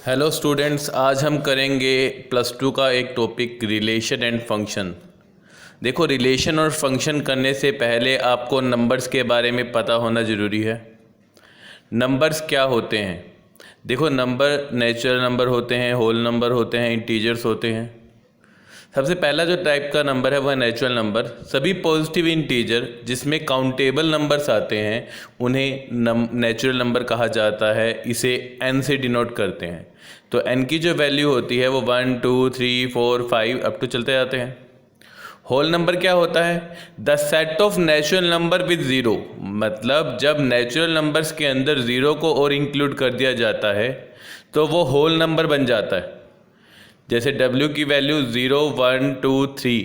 Hello students, आज हम करेंगे +2 का एक टॉपिक रिलेशन एंड फंक्शन। देखो, रिलेशन और फंक्शन करने से पहले आपको नंबर्स के बारे में पता होना ज़रूरी है। नंबर्स क्या होते हैं? देखो, नंबर नेचुरल नंबर होते हैं, होल नंबर होते हैं, इंटीजर्स होते हैं। सबसे पहला जो टाइप का नंबर है वह नेचुरल नंबर। सभी पॉजिटिव इंटीजर जिसमें काउंटेबल नंबर्स आते हैं उन्हें नेचुरल नंबर कहा जाता है। इसे n से डिनोट करते हैं। तो n की जो वैल्यू होती है वो 1 2 3 4 5 अप टू चलते जाते हैं। होल नंबर क्या होता है? The set of natural number with zero. मतलब जब नेचुरल नंबर्स के अंदर ज़ीरो को और इंक्लूड कर दिया जाता है तो वो होल नंबर बन जाता है। जैसे W की वैल्यू 0 1 2 3,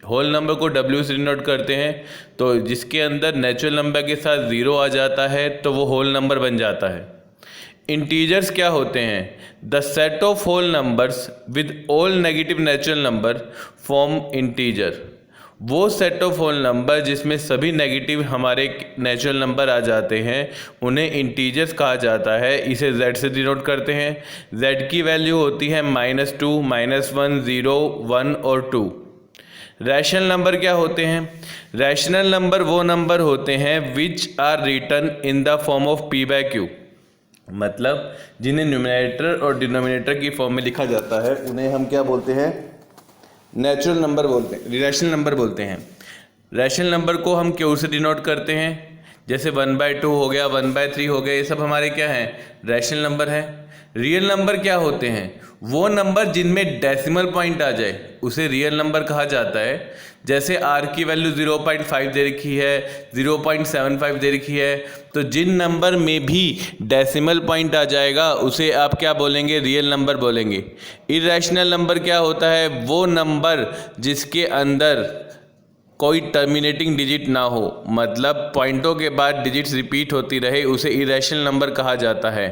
होल नंबर को W से डिनोट करते हैं। तो जिसके अंदर नेचुरल नंबर के साथ 0 आ जाता है तो वो होल नंबर बन जाता है। इंटीजर्स क्या होते हैं? The set of whole numbers with all negative natural number form integer. वो सेट ऑफ होल नंबर जिसमें सभी नेगेटिव हमारे नेचुरल नंबर आ जाते हैं उन्हें इंटीजर्स कहा जाता है। इसे z से डिनोट करते हैं। z की वैल्यू होती है -2 -1 0 1 और 2। रैशनल नंबर क्या होते हैं? रैशनल नंबर वो नंबर होते हैं which are written in the form of p/q। मतलब जिन्हें न्यूमरेटर और डिनोमिनेटर की फॉर्म में लिखा जाता है उन्हें हम क्या बोलते हैं? नेचुरल नंबर बोलते हैं, रैशनल नंबर बोलते हैं। रैशनल नंबर को हम क्यू से डिनोट करते हैं। जैसे 1/2 हो गया, 1/3 हो गया, ये सब हमारे क्या हैं? रैशनल नंबर है। रियल नंबर क्या होते हैं? वो नंबर जिनमें डेसिमल पॉइंट आ जाए उसे रियल नंबर कहा जाता है। जैसे r की वैल्यू 0.5 दे रखी है, 0.75 दे रखी है, तो जिन नंबर में भी डेसिमल पॉइंट आ जाएगा उसे आप क्या बोलेंगे? रियल नंबर बोलेंगे। इरेशनल नंबर क्या होता है? वो नंबर जिसके अंदर कोई टर्मिनेटिंग डिजिट ना हो, मतलब पॉइंटों के बाद डिजिट्स रिपीट होती रहे, उसे इरेशनल नंबर कहा जाता है।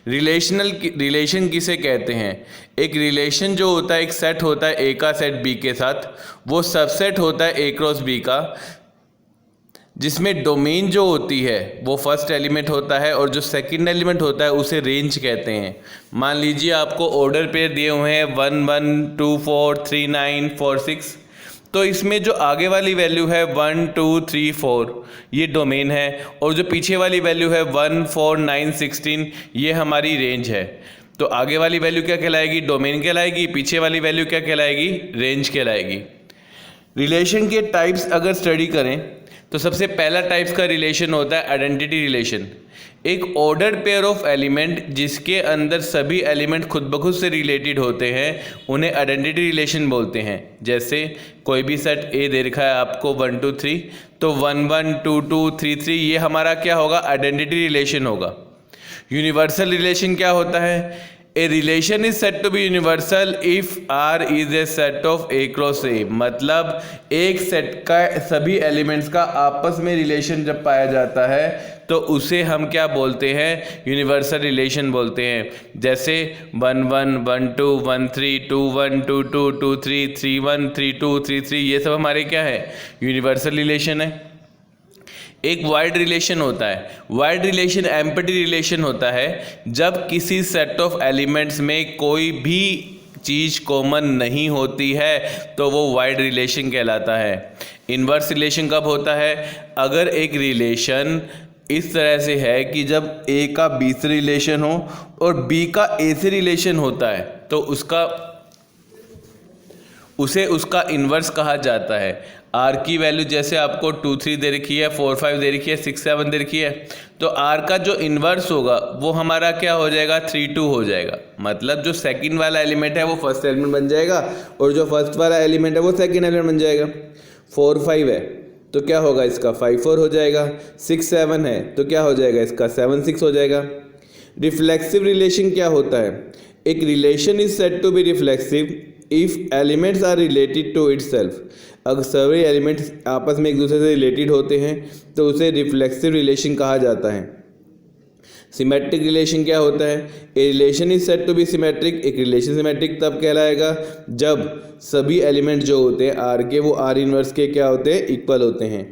रिलेशन किसे कहते हैं? एक रिलेशन जो होता है, एक सेट होता है ए का सेट बी के साथ, वो सबसेट होता है ए क्रॉस बी का, जिसमें डोमेन जो होती है वो फर्स्ट एलिमेंट होता है और जो सेकंड एलिमेंट होता है उसे रेंज कहते हैं। मान लीजिए आपको ऑर्डर पेयर दिए हुए हैं 1 1 2 4 3 9 4 6, तो इसमें जो आगे वाली वैल्यू है 1 2 3 4 ये डोमेन है, और जो पीछे वाली वैल्यू है 1 4 9 16 ये हमारी रेंज है। तो आगे वाली वैल्यू क्या कहलाएगी? डोमेन कहलाएगी। पीछे वाली वैल्यू क्या कहलाएगी? रेंज कहलाएगी। रिलेशन के टाइप्स अगर स्टडी करें तो सबसे पहला टाइप्स का रिलेशन होता है आइडेंटिटी रिलेशन। एक ऑर्डर पेयर ऑफ एलिमेंट जिसके अंदर सभी एलिमेंट खुद ब खुद से रिलेटेड होते हैं उन्हें आइडेंटिटी रिलेशन बोलते हैं। जैसे कोई भी सेट ए दे रखा है आपको 1 2 3, तो 1 1 2 2 3 3 ये हमारा क्या होगा? आइडेंटिटी रिलेशन होगा। यूनिवर्सल रिलेशन क्या होता है? A relation is set to be universal if R is a set of A cross A। मतलब एक सेट का सभी एलिमेंट्स का आपस में रिलेशन जब पाया जाता है तो उसे हम क्या बोलते हैं? यूनिवर्सल रिलेशन बोलते हैं। जैसे 1 1 1 2 1 3 2 1 2 2 2 3 3 1 3 2 3 3 ये सब हमारे क्या है? यूनिवर्सल रिलेशन है। एक वाइड रिलेशन होता है। वाइड रिलेशन एम्पटी रिलेशन होता है जब किसी सेट ऑफ एलिमेंट्स में कोई भी चीज़ कॉमन नहीं होती है तो वो वाइड रिलेशन कहलाता है। इन्वर्स रिलेशन कब होता है? अगर एक रिलेशन इस तरह से है कि जब A का B से रिलेशन हो और B का A से रिलेशन होता है तो उसका इन्वर्स कहा जाता है। R की वैल्यू जैसे आपको 2 3 दे रखी है, 4 5 दे रखी है, 6 7 दे रखी है, तो R का जो इन्वर्स होगा वो हमारा क्या हो जाएगा? 3 2 हो जाएगा। मतलब जो सेकंड वाला एलिमेंट है वो फर्स्ट एलिमेंट बन जाएगा और जो फर्स्ट वाला एलिमेंट है वो सेकंड एलिमेंट बन जाएगा। 4 5 है तो क्या होगा इसका? 5 4 हो जाएगा। 6 7 है तो क्या हो जाएगा इसका? 7 6 हो जाएगा। रिफ्लेक्सिव रिलेशन क्या होता है? एक relation is said to be reflexive if elements are related to itself. अगर सभी एलिमेंट्स आपस में एक दूसरे से रिलेटेड होते हैं तो उसे रिफ्लेक्सिव रिलेशन कहा जाता है। सिमेट्रिक रिलेशन क्या होता है? A relation is said to be symmetric. एक रिलेशन सिमेट्रिक तब कहलाएगा जब सभी एलिमेंट जो होते हैं आर के वो आर इनवर्स के क्या होते हैं? इक्वल होते हैं।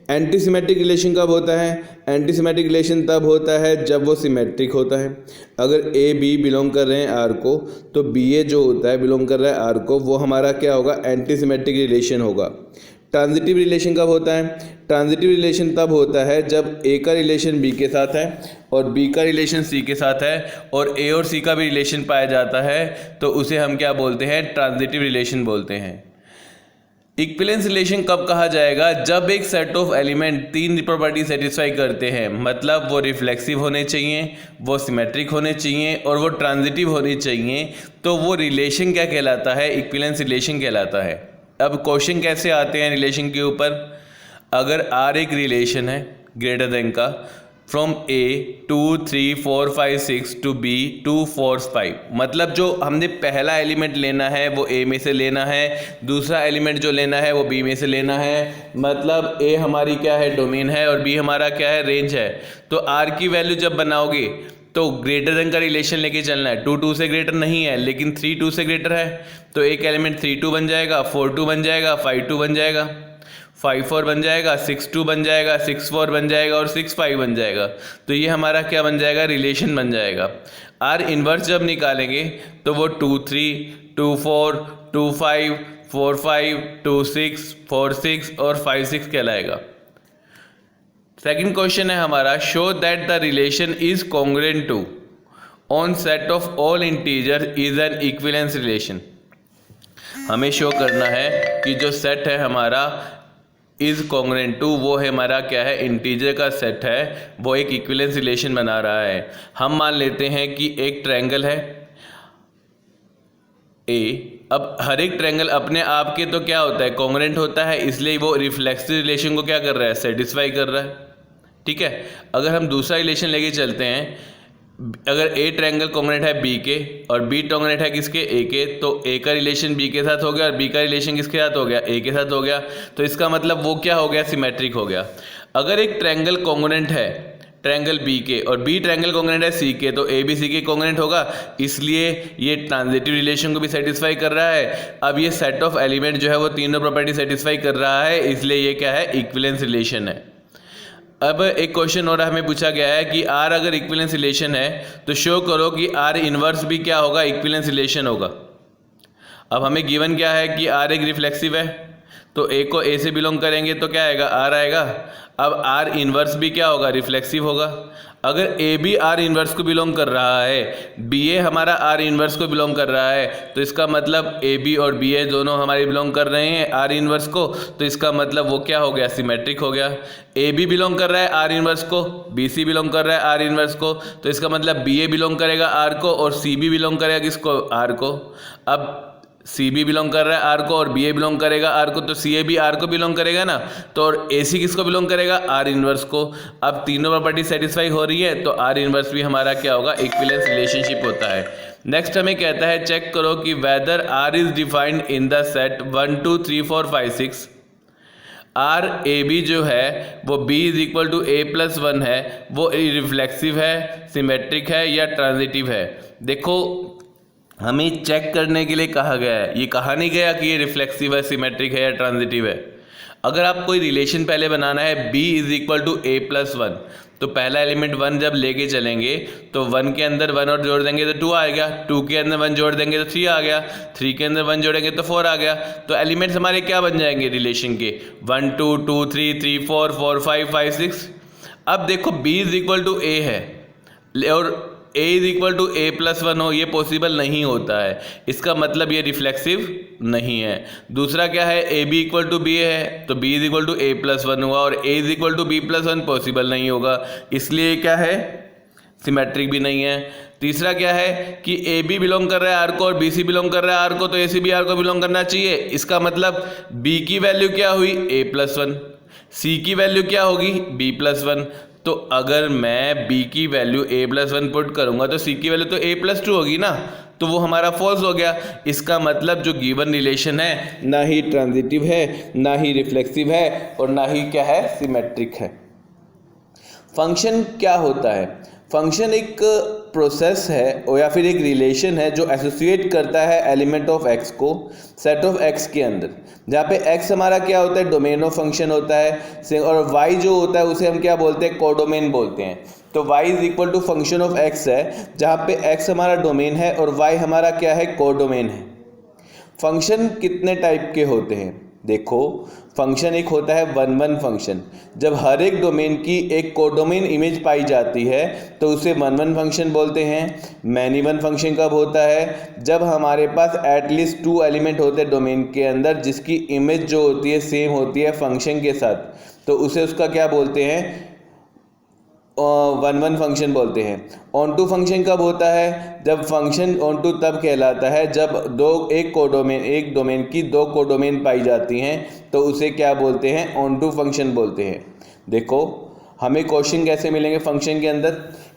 एंटी सिमेट्रिक रिलेशन कब होता है? एंटी सिमेट्रिक रिलेशन तब होता है जब वो सिमेट्रिक होता है। अगर ए बी बिलोंग कर रहे हैं आर को, तो बी ए जो होता है बिलोंग कर रहा है आर को, वो हमारा क्या होगा? एंटी सिमेट्रिक रिलेशन होगा। ट्रांजिटिव रिलेशन कब होता है? ट्रांजिटिव रिलेशन तब होता है जब ए का रिलेशन बी के साथ है और बी का रिलेशन सी के साथ है और ए और सी का भी रिलेशन पाया जाता है, तो उसे हम क्या बोलते हैं? ट्रांजिटिव रिलेशन बोलते हैं। इक्विवेलेंस रिलेशन कब कहा जाएगा? जब एक सेट ऑफ एलिमेंट तीन प्रॉपर्टी सेटिस्फाई करते हैं, मतलब वो रिफ्लेक्सिव होने चाहिए, वो सिमेट्रिक होने चाहिए और वो ट्रांजिटिव होने चाहिए, तो वो रिलेशन क्या कहलाता है? इक्विवेलेंस रिलेशन कहलाता है। अब क्वेश्चन कैसे आते हैं रिलेशन के ऊपर? अगर आर एक रिलेशन है ग्रेटर देन का फ्रॉम ए 2 3 4 5 6 टू बी 2 4 5, मतलब जो हमने पहला एलिमेंट लेना है वो ए में से लेना है, दूसरा एलिमेंट जो लेना है वो बी में से लेना है, मतलब ए हमारी क्या है? डोमेन है और बी हमारा क्या है? रेंज है। तो आर की वैल्यू जब बनाओगे तो ग्रेटर देन का रिलेशन लेके चलना है। 2 2 से ग्रेटर नहीं है लेकिन 3 2 से ग्रेटर है, तो एक एलिमेंट 3 2 बन जाएगा, 4 2 बन जाएगा, 5 2 बन जाएगा, 5 4 बन जाएगा, 6 2 बन जाएगा, 6 4 बन जाएगा और 6 5 बन जाएगा। तो ये हमारा क्या बन जाएगा? रिलेशन बन जाएगा। आर इन्वर्स जब निकालेंगे तो वो 2 3 2 4 2 5 4 5 2 6 4 6 और 5 6 कहलाएगा। सेकंड क्वेश्चन है हमारा, show that the relation is congruent to on set of all integer is an equivalence relation. हमें शो करना है कि जो सेट है हमारा इज कॉन्ग्रुएंट टू, वो है हमारा क्या है? इंटीजर का सेट है, वो एक इक्विवेलेंस रिलेशन बना रहा है। हम मान लेते हैं कि एक ट्रायंगल है ए। अब हर एक ट्रायंगल अपने आप के तो क्या होता है? कॉन्ग्रुएंट होता है, इसलिए वो रिफ्लेक्सिव रिलेशन को क्या कर रहा है? सेटिस्फाई कर रहा है। ठीक है, अगर हम दूसरा रिलेशन लेके चलते हैं, अगर ए ट्रायंगल कॉन्ग्रुएंट है बी के और बी कॉन्ग्रुएंट है किसके? ए के, तो ए का रिलेशन बी के साथ हो गया और बी का रिलेशन किसके साथ हो गया? ए के साथ हो गया। तो इसका मतलब वो क्या हो गया? सिमेट्रिक हो गया। अगर एक ट्रायंगल कॉन्ग्रुएंट है ट्रायंगल बी के और बी ट्रायंगल कॉन्ग्रुएंट है सी के, तो ए बी सी के कॉन्ग्रुएंट होगा, इसलिए ये ट्रांजिटिव रिलेशन को भी सेटिस्फाई कर रहा है। अब ये सेट ऑफ एलिमेंट जो है वो तीनों प्रॉपर्टी सेटिस्फाई कर रहा है, इसलिए ये क्या है? इक्विवेलेंस रिलेशन है। अब एक क्वेश्चन और हमें पूछा गया है कि आर अगर इक्विवेलेंस रिलेशन है तो शो करो कि आर इनवर्स भी क्या होगा? इक्विवेलेंस रिलेशन होगा। अब हमें गिवन क्या है कि आर एक रिफ्लेक्सिव है, तो ए को ए से बिलोंग करेंगे तो क्या आएगा? आर आएगा। अब आर इनवर्स भी क्या होगा? रिफ्लेक्सिव होगा। अगर ए भी आर इनवर्स को बिलोंग कर रहा है, बी ए हमारा आर इनवर्स को बिलोंग कर रहा है, तो इसका मतलब ए बी और बी ए दोनों हमारे बिलोंग कर रहे हैं आर इनवर्स को, तो इसका मतलब वो क्या हो गया? सिमेट्रिक हो गया। ए बी बिलोंग कर रहा है आर इनवर्स को, बी सी बिलोंग कर रहा है आर इनवर्स को, तो इसका मतलब बी ए बिलोंग करेगा आर को और सी बी बिलोंग करेगा किसको? आर को। अब सी बी बिलोंग कर रहा है आर को और बी ए बिलोंग करेगा आर को, तो सी ए भी आर को बिलोंग करेगा ना, तो और ए सी किसको बिलोंग करेगा? आर इनवर्स को। अब तीनों प्रॉपर्टी सेटिस्फाई हो रही है, तो आर इनवर्स भी हमारा क्या होगा? इक्विवेलेंस रिलेशनशिप होता है। नेक्स्ट हमें कहता है चेक करो कि whether R is defined in the set 1 2 3 4 5 6। R A B जो है वो B is equal to A plus 1 है, वो रिफ्लेक्सिव है, सिमेट्रिक है या ट्रांजिटिव है। देखो हमें चेक करने के लिए कहा गया है, ये कहा नहीं गया कि ये रिफ्लेक्सिव है, सिमेट्रिक है या ट्रांजिटिव है। अगर आप कोई रिलेशन पहले बनाना है b is equal to A plus 1, तो पहला एलिमेंट 1 जब लेके चलेंगे तो 1 के अंदर 1 और जोड़ देंगे तो 2 आ गया, 2 के अंदर 1 जोड़ देंगे तो 3 आ गया, 3 के अंदर 1 जोड़ेंगे तो 4 आ गया। तो एलिमेंट्स हमारे क्या बन जाएंगे रिलेशन के? 1 2 2 3 3 4 4 5 5 6। अब देखो b is equal to A है और a is equal to A plus 1 हो, ये पॉसिबल नहीं होता है, इसका मतलब ये रिफ्लेक्सिव नहीं है। दूसरा क्या है? A B equal to B है, तो b is equal to A plus 1 हुआ और a is equal to B plus 1 possible नहीं होगा, इसलिए क्या है? सिमेट्रिक भी नहीं है। तीसरा क्या है कि ए बी बिलोंग कर रहा है आर को और बी सी बिलोंग कर रहा है आर को, तो ए सी भी आर को बिलोंग करना चाहिए, इसका मतलब b की वैल्यू क्या हुई? a प्लस 1, c की वैल्यू क्या होगी? b plus 1। तो अगर मैं b की वैल्यू a प्लस 1 पुट करूंगा तो c की वैल्यू तो a प्लस 2 होगी ना, तो वो हमारा फॉल्स हो गया। इसका मतलब जो गिवन रिलेशन है ना ही ट्रांजिटिव है, ना ही रिफ्लेक्सिव है और ना ही क्या है? सिमेट्रिक है। फंक्शन क्या होता है? फंक्शन एक प्रोसेस है और या फिर एक रिलेशन है जो एसोसिएट करता है एलिमेंट ऑफ एक्स को सेट ऑफ एक्स के अंदर, जहाँ पे एक्स हमारा क्या होता है, डोमेन ऑफ फंक्शन होता है, और वाई जो होता है उसे हम क्या बोलते हैं, कोडोमेन बोलते हैं। तो y is equal to function of x है, जहाँ पे x हमारा डोमेन है और y हमारा क्या है, कोडोमेन है। फंक्शन कितने टाइप के होते हैं, देखो फंक्शन एक होता है वन वन फंक्शन, जब हर एक डोमेन की एक कोडोमेन इमेज पाई जाती है तो उसे वन वन फंक्शन बोलते हैं। मैनी वन फंक्शन कब होता है, जब हमारे पास एटलीस्ट 2 एलिमेंट होते हैं डोमेन के अंदर जिसकी इमेज जो होती है सेम होती है फंक्शन के साथ, तो उसे उसका क्या बोलते हैं, वन वन फंक्शन बोलते हैं। ऑन टू फंक्शन कब होता है, जब फंक्शन ऑन टू तब कहलाता है जब एक डोमेन की 2 कोडोमेन पाई जाती हैं, तो उसे क्या बोलते हैं, ऑन टू फंक्शन बोलते हैं। देखो हमें क्वेश्चन कैसे मिलेंगे फंक्शन के अंदर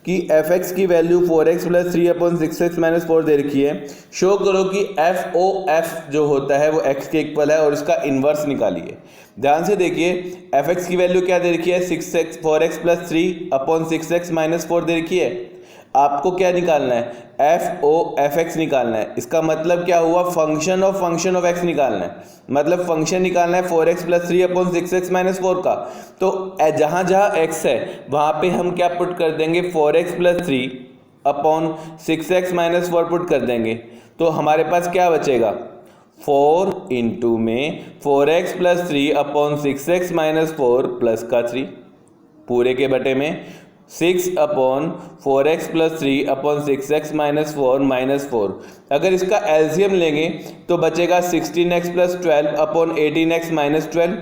कि एफ एक्स की वैल्यू 4x + 3/6x - 4 दे रखी है, शो करो कि एफ ओ एफ जो होता है वो x के इक्वल है और इसका इन्वर्स निकालिए। ध्यान से देखिए एफ एक्स की वैल्यू क्या दे रखी है, 4x + 3/6x - 4 दे रखी है। आपको क्या निकालना है, एफ ओ एफ एक्स निकालना है। इसका मतलब क्या हुआ, फंक्शन ऑफ एक्स निकालना है, मतलब फंक्शन निकालना है 4x + 3/6x - 4 का। तो जहाँ जहाँ x है वहाँ पे हम क्या पुट कर देंगे, 4x + 3/6x - 4 पुट कर देंगे। तो हमारे पास क्या बचेगा, 4 इंटू में 4x + 3/6x - 4 प्लस का 3 पूरे के बटे में 6/4x + 3/6x - 4 -4। अगर इसका एलसीएम लेंगे तो बचेगा 16x + 12/18x - 12,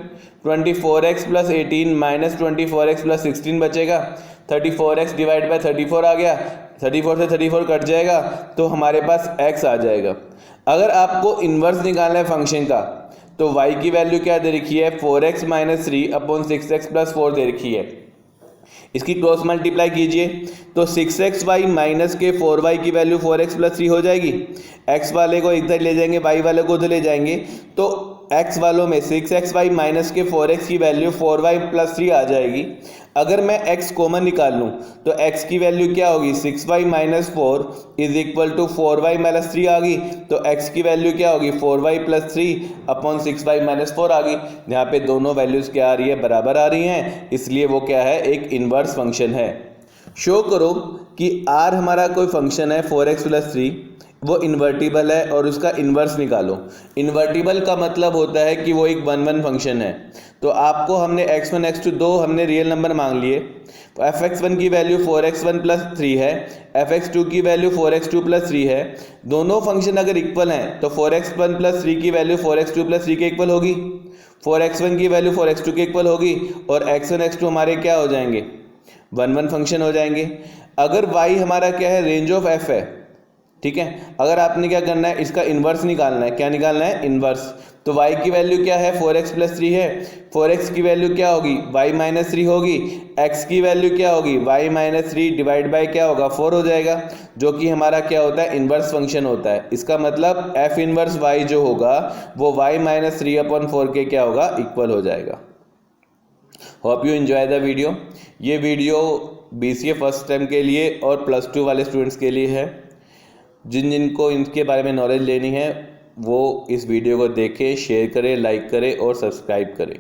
24x + 18 - 24x + 16 बचेगा, 34x डिवाइड बाय 34 आ गया, 34 से 34 कट जाएगा तो हमारे पास x आ जाएगा। अगर आपको इन्वर्स निकालना है फंक्शन का तो y की वैल्यू क्या दे रखी है, 4x - 3/6x + 4 दे रखी है। इसकी क्रॉस मल्टीप्लाई कीजिए तो 6xy माइनस के 4y की वैल्यू 4x + 3 हो जाएगी। x वाले को इधर ले जाएंगे, y वाले को उधर ले जाएंगे, तो x वालों में 6xy माइनस के 4x की वैल्यू 4y + 3 आ जाएगी। अगर मैं x कॉमन निकाल लूँ तो x की वैल्यू क्या होगी, 6y - 4 = 4y - 3 आ गई। तो x की वैल्यू क्या होगी, 4y + 3/6y - 4 आ गई। यहाँ पे दोनों वैल्यूज़ क्या आ रही है, बराबर आ रही हैं, इसलिए वो क्या है, एक इन्वर्स फंक्शन है। शो करो कि r हमारा कोई फंक्शन है 4x + 3, वो इन्वर्टिबल है और उसका इन्वर्स निकालो। इन्वर्टिबल का मतलब होता है कि वो एक वन वन फंक्शन है। तो आपको हमने x1 x2 दो हमने रियल नंबर मांग लिए, तो fx1 की वैल्यू 4x1 + 3 है, fx2 की वैल्यू 4x2 + 3 है। दोनों फंक्शन अगर इक्वल हैं तो 4x1 + 3 की वैल्यू 4x2 + 3 के इक्वल होगी, 4x1 की वैल्यू 4x2 के इक्वल होगी और x1 x2 हमारे क्या हो जाएंगे, वन वन फंक्शन हो जाएंगे। अगर y हमारा क्या है, रेंज ऑफ f है, ठीक है। अगर आपने क्या करना है, इसका इन्वर्स निकालना है। क्या निकालना है, इन्वर्स। तो y की वैल्यू क्या है, 4x + 3 है, 4x की वैल्यू क्या होगी, y - 3 होगी, x की वैल्यू क्या होगी, y - 3 डिवाइड बाय क्या होगा, 4 हो जाएगा, जो कि हमारा क्या होता है, इन्वर्स फंक्शन होता है। इसका मतलब f इन्वर्स y जो होगा वो y - 3/4 के क्या होगा, इक्वल हो जाएगा। Hope you enjoy the video. ये वीडियो BCA फर्स्ट टाइम के लिए और +2 वाले स्टूडेंट्स के लिए है। जिनको इनके बारे में नॉलेज लेनी है वो इस वीडियो को देखें, शेयर करें, लाइक करें और सब्सक्राइब करें।